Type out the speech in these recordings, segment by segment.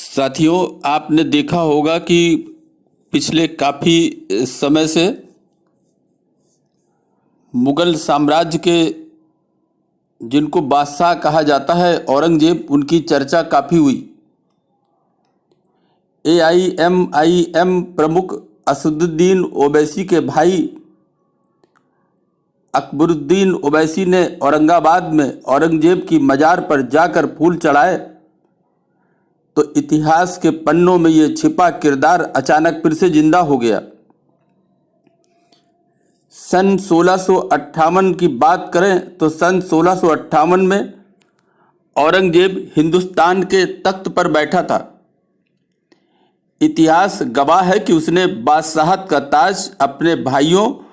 साथियों, आपने देखा होगा कि पिछले काफ़ी समय से मुग़ल साम्राज्य के जिनको बादशाह कहा जाता है औरंगज़ेब, उनकी चर्चा काफ़ी हुई। AIMIM प्रमुख असदुद्दीन ओवैसी के भाई अकबरुद्दीन ओवैसी ने औरंगाबाद में औरंगज़ेब की मज़ार पर जाकर फूल चढ़ाए तो इतिहास के पन्नों में ये छिपा किरदार अचानक फिर से जिंदा हो गया। सन 1658 की बात करें तो सन 1658 में औरंगज़ेब हिंदुस्तान के तख्त पर बैठा था। इतिहास गवाह है कि उसने बादशाहत का ताज अपने भाइयों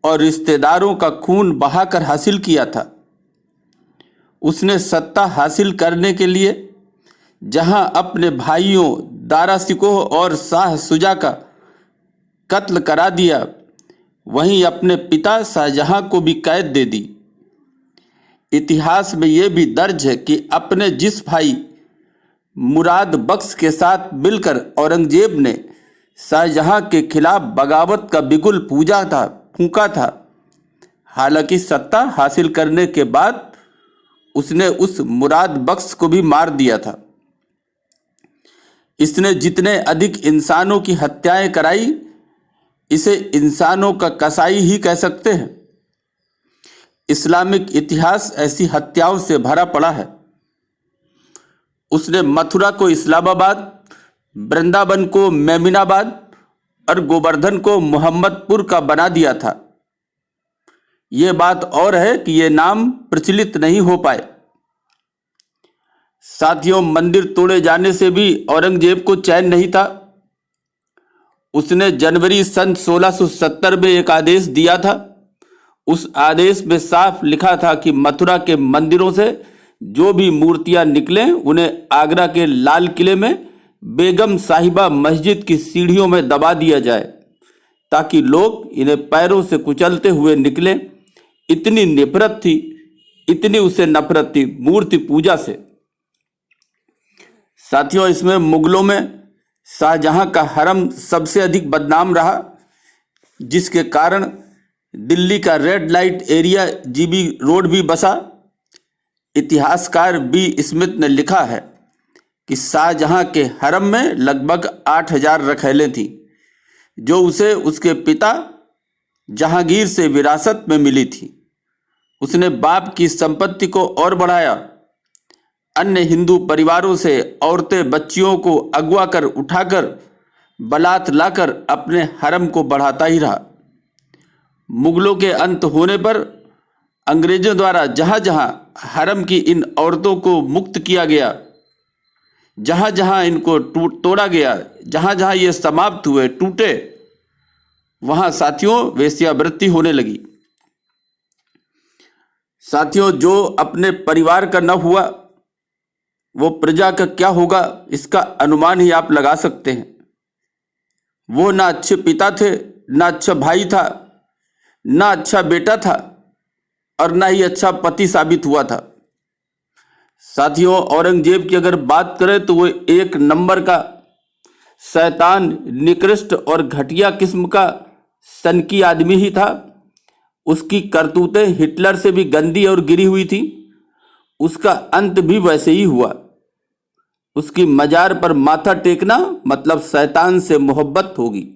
और रिश्तेदारों का खून बहाकर हासिल किया था। उसने सत्ता हासिल करने के लिए जहां अपने भाइयों दारा शिकोह और शाह शुजा का कत्ल करा दिया, वहीं अपने पिता शाहजहां को भी कैद दे दी। इतिहास में यह भी दर्ज है कि अपने जिस भाई मुराद बख्श के साथ मिलकर औरंगज़ेब ने शाहजहां के खिलाफ बगावत का बिगुल फूंका था, हालांकि सत्ता हासिल करने के बाद उसने उस मुराद बख्श को भी मार दिया था। इसने जितने अधिक इंसानों की हत्याएं कराई, इसे इंसानों का कसाई ही कह सकते हैं। इस्लामिक इतिहास ऐसी हत्याओं से भरा पड़ा है। उसने मथुरा को इस्लामाबाद, वृंदावन को मेमिनाबाद और गोवर्धन को मोहम्मदपुर का बना दिया था। ये बात और है कि ये नाम प्रचलित नहीं हो पाए। साथियों, मंदिर तोड़े जाने से भी औरंगज़ेब को चैन नहीं था। उसने जनवरी सन 1670 में एक आदेश दिया था। उस आदेश में साफ लिखा था कि मथुरा के मंदिरों से जो भी मूर्तियां निकलें, उन्हें आगरा के लाल किले में बेगम साहिबा मस्जिद की सीढ़ियों में दबा दिया जाए, ताकि लोग इन्हें पैरों से कुचलते हुए निकलें। इतनी उसे नफरत थी मूर्ति पूजा से। साथियों, इसमें मुगलों में शाहजहां का हरम सबसे अधिक बदनाम रहा, जिसके कारण दिल्ली का red light area GB road भी बसा। इतिहासकार B स्मिथ ने लिखा है कि शाहजहां के हरम में लगभग 8000 रखैलें थीं, जो उसे उसके पिता जहांगीर से विरासत में मिली थी। उसने बाप की संपत्ति को और बढ़ाया। अन्य हिंदू परिवारों से औरतें बच्चियों को अगवा कर उठाकर बारात लाकर अपने हरम को बढ़ाता ही रहा। मुगलों के अंत होने पर अंग्रेजों द्वारा जहां जहां हरम की इन औरतों को मुक्त किया गया, जहां जहां इनको तोड़ा गया, जहां जहां ये समाप्त हुए, टूटे, वहां साथियों वेश्यावृत्ति होने लगी। साथियों, जो अपने परिवार का न हुआ, वो प्रजा का क्या होगा, इसका अनुमान ही आप लगा सकते हैं। वो ना अच्छे पिता थे, ना अच्छा भाई था, ना अच्छा बेटा था और ना ही अच्छा पति साबित हुआ था। साथियों, औरंगज़ेब की अगर बात करें तो वो एक नंबर का शैतान, निकृष्ट और घटिया किस्म का सनकी आदमी ही था। उसकी करतूतें हिटलर से भी गंदी और गिरी हुई थी। उसका अंत भी वैसे ही हुआ। उसकी मजार पर माथा टेकना मतलब शैतान से मोहब्बत होगी।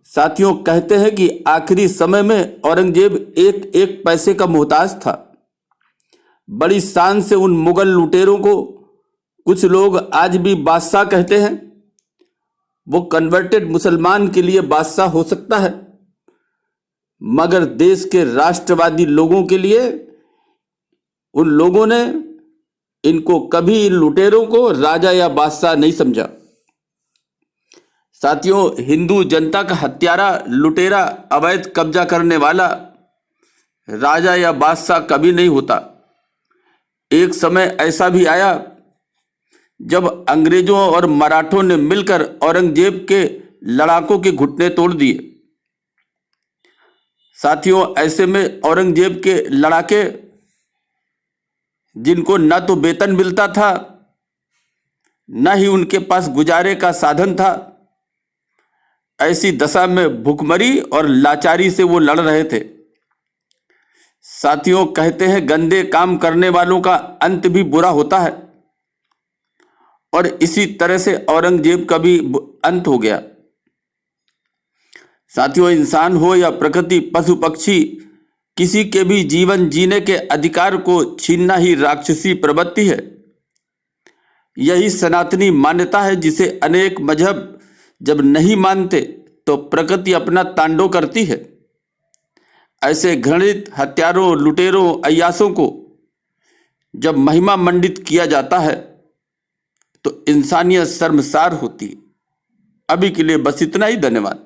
साथियों, कहते हैं कि आखिरी समय में औरंगज़ेब एक एक पैसे का मोहताज था। बड़ी शान से उन मुगल लुटेरों को कुछ लोग आज भी बादशाह कहते हैं। वो कन्वर्टेड मुसलमान के लिए बादशाह हो सकता है, मगर देश के राष्ट्रवादी लोगों के लिए उन लोगों ने इनको कभी, इन लुटेरों को, राजा या बादशाह नहीं समझा। साथियों, हिंदू जनता का हत्यारा, लुटेरा, अवैध कब्जा करने वाला राजा या बादशाह कभी नहीं होता। एक समय ऐसा भी आया जब अंग्रेजों और मराठों ने मिलकर औरंगज़ेब के लड़ाकों के घुटने तोड़ दिए। साथियों, ऐसे में औरंगज़ेब के लड़ाके, जिनको न तो वेतन मिलता था, न ही उनके पास गुजारे का साधन था। ऐसी दशा में भूखमरी और लाचारी से वो लड़ रहे थे। साथियों, कहते हैं गंदे काम करने वालों का अंत भी बुरा होता है, और इसी तरह से औरंगजेब का भी अंत हो गया। साथियों, इंसान हो या प्रकृति, पशु पक्षी, किसी के भी जीवन जीने के अधिकार को छीनना ही राक्षसी प्रवृत्ति है। यही सनातनी मान्यता है जिसे अनेक मजहब जब नहीं मानते तो प्रकृति अपना तांडव करती है। ऐसे घृणित हत्यारों, लुटेरों, अय्यासों को जब महिमा मंडित किया जाता है तो इंसानियत शर्मसार होती है। अभी के लिए बस इतना ही। धन्यवाद।